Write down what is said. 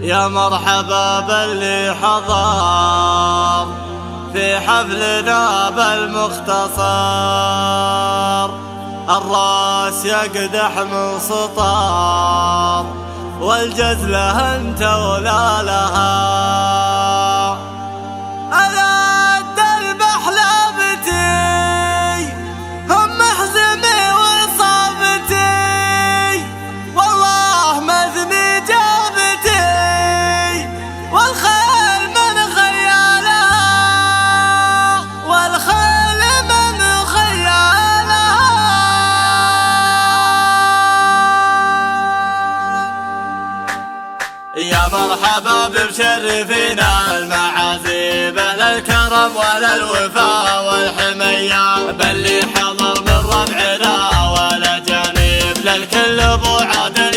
يا مرحبا باللي حضر في حفلنا بالمختصر، الراس يقدح من سطار والجزلة انت ولا لها. ألد البحلابتي هم محزمي وصابتي، والله مذني جابتي والخيل من خيالها، والخيل من خيالها. يا مرحبا بمشرفينا المعازي، بلا الكرم ولا الوفاء والحمية، باللي حضر من ربعنا ولا جانب للكل ابو عادل